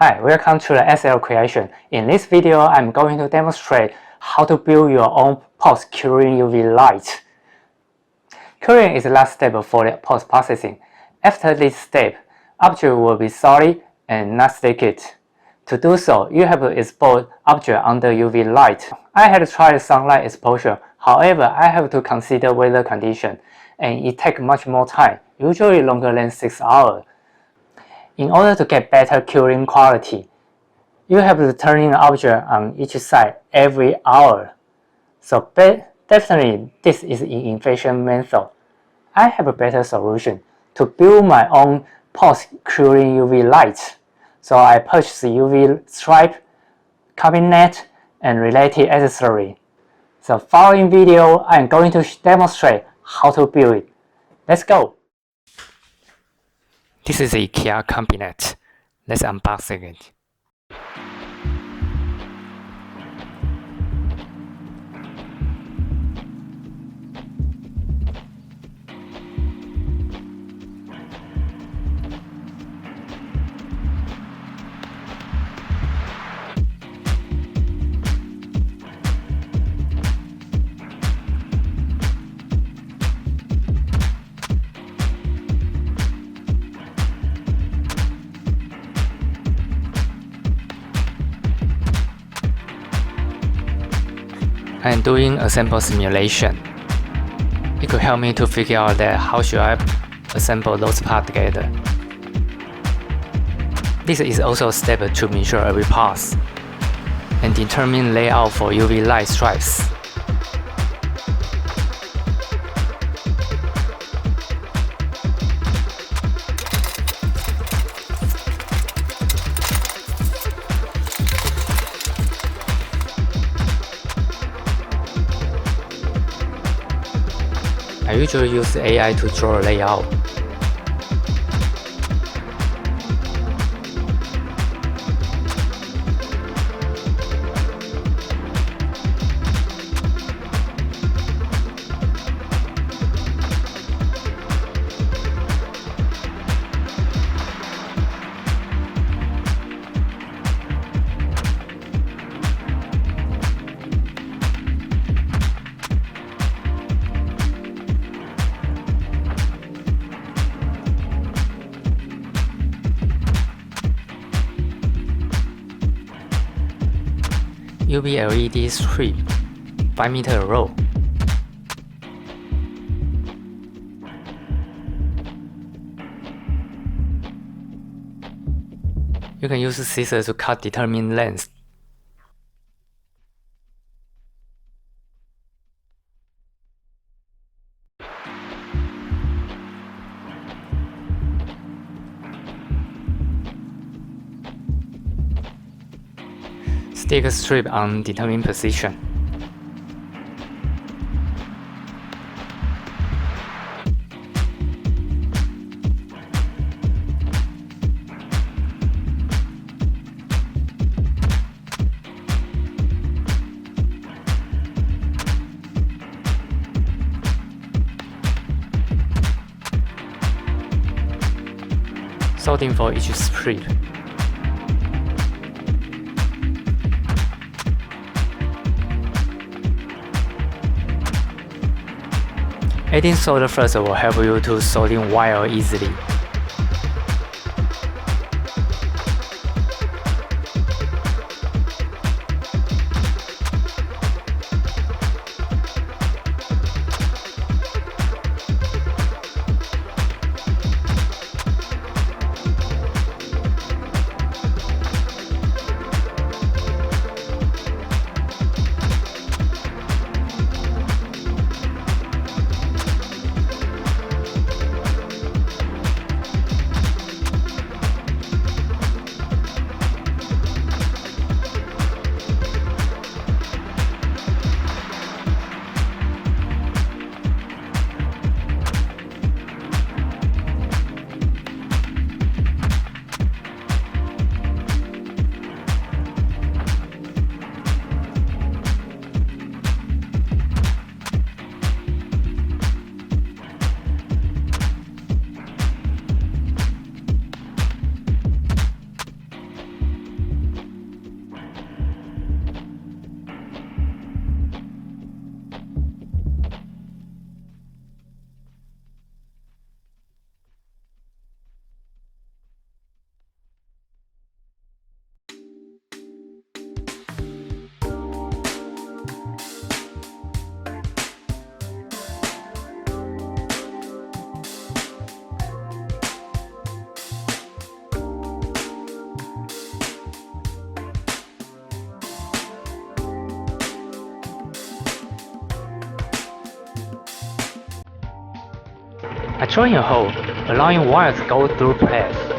Hi, welcome to the SL Creation. In this video, I'm going to demonstrate how to build your own post-curing UV light. Curing is the last step for the post-processing. After this step, object will be solid and not sticky. To do so, you have to expose object under UV light. I had tried sunlight exposure, however, I have to consider weather condition, and it takes much more time, usually longer than 6 hours. In order to get better curing quality, you have to turn the object on each side every hour. So definitely this is an inefficient method. I have a better solution to build my own post-curing UV light. So I purchased the UV stripe, cabinet, and related accessory. So following video, I am going to demonstrate how to build it. Let's go! This is the IKEA cabinet. Let's unbox it. I am doing a sample simulation. It could help me to figure out that how should I assemble those parts together. This is also a step to measure every part and determine layout for UV light stripes. I usually use AI to draw a layout. UV LED strip 5 meter row. You can use scissors to cut determined length. Stick a strip on determined position. Sorting for each strip. Adding solder first will help you to sorting wire easily. I join a hole, allowing wires to go through place.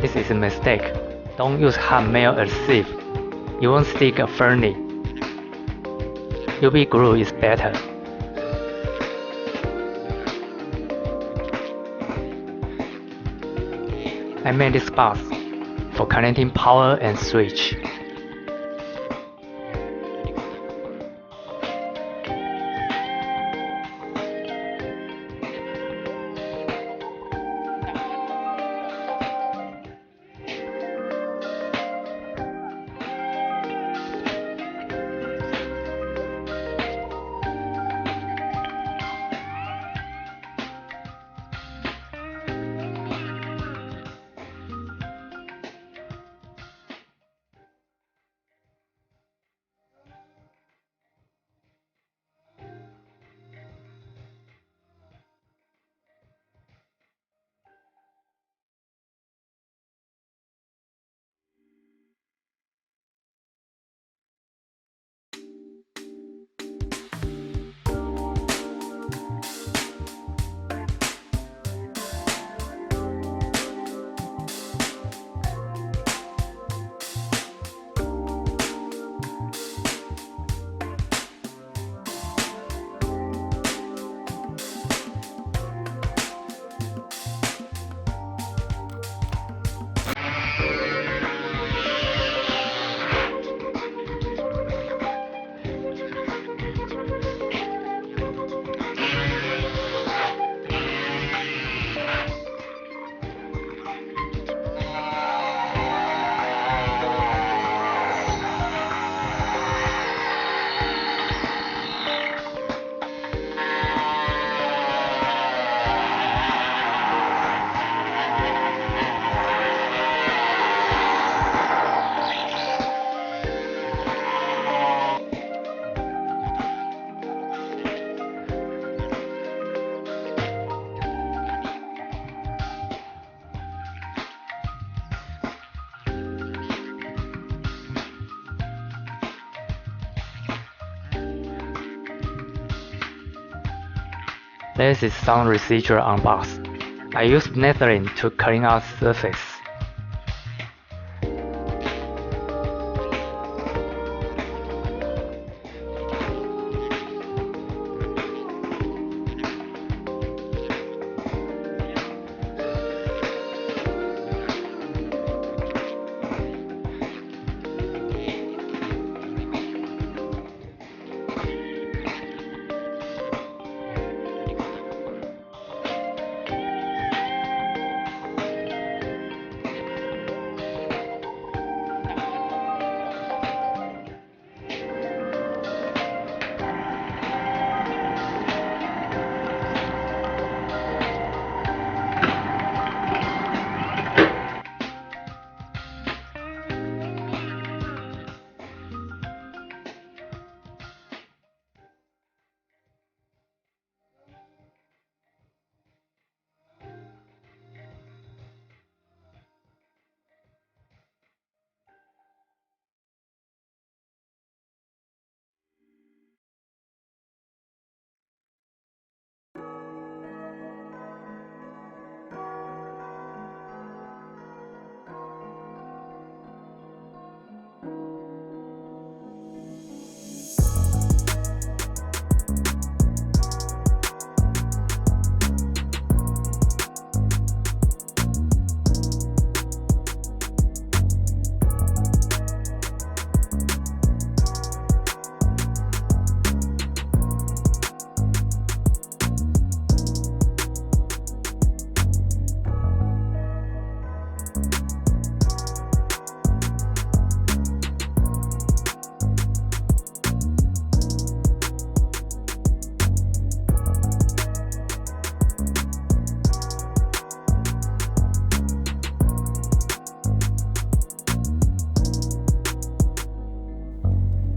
This is a mistake. Don't use hot metal adhesive. You won't stick firmly. UV glue is better. I made this box for connecting power and switch. There is some residual on box. I use Netherine to clean out surface.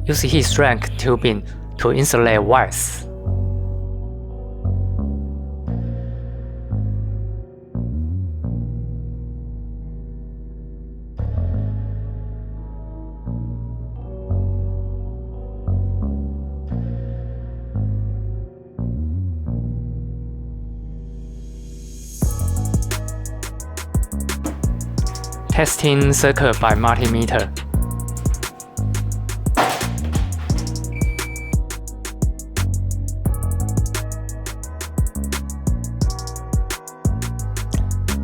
Use heat shrink tubing to insulate wires. Testing circuit by multimeter.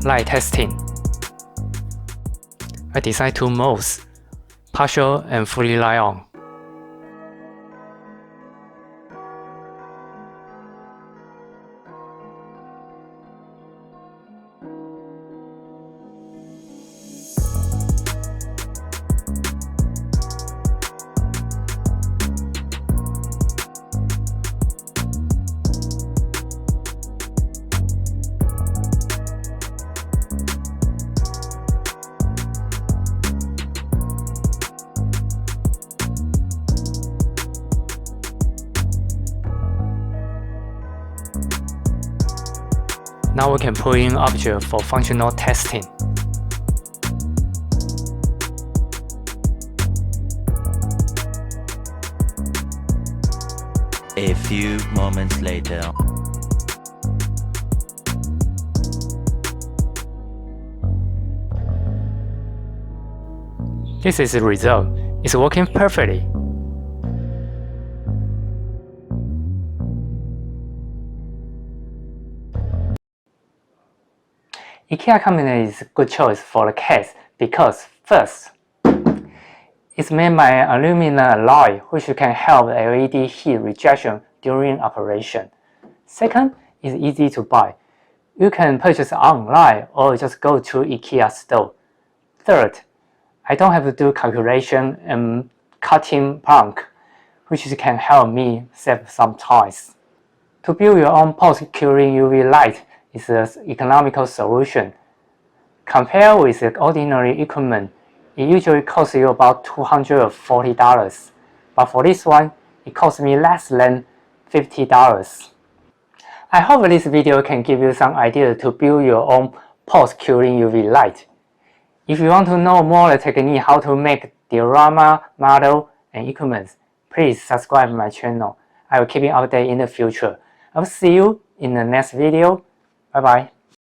Light testing. I designed two modes, partial and fully light on. Now we can put in object for functional testing. A few moments later. This is the result. It's working perfectly. IKEA cabinet is a good choice for the case because first, it's made by aluminum alloy which can help LED heat rejection during operation. Second, it's easy to buy. You can purchase online or just go to IKEA store. Third, I don't have to do calculation and cutting plank, which can help me save some time. To build your own post-curing UV light is an economical solution. Compared with the ordinary equipment, it usually costs you about $240, but for this one, it costs me less than $50. I hope this video can give you some idea to build your own post-curing UV light. If you want to know more the technique how to make diorama, model, and equipment, please subscribe my channel. I will keep you updated in the future. I will see you in the next video. Bye bye.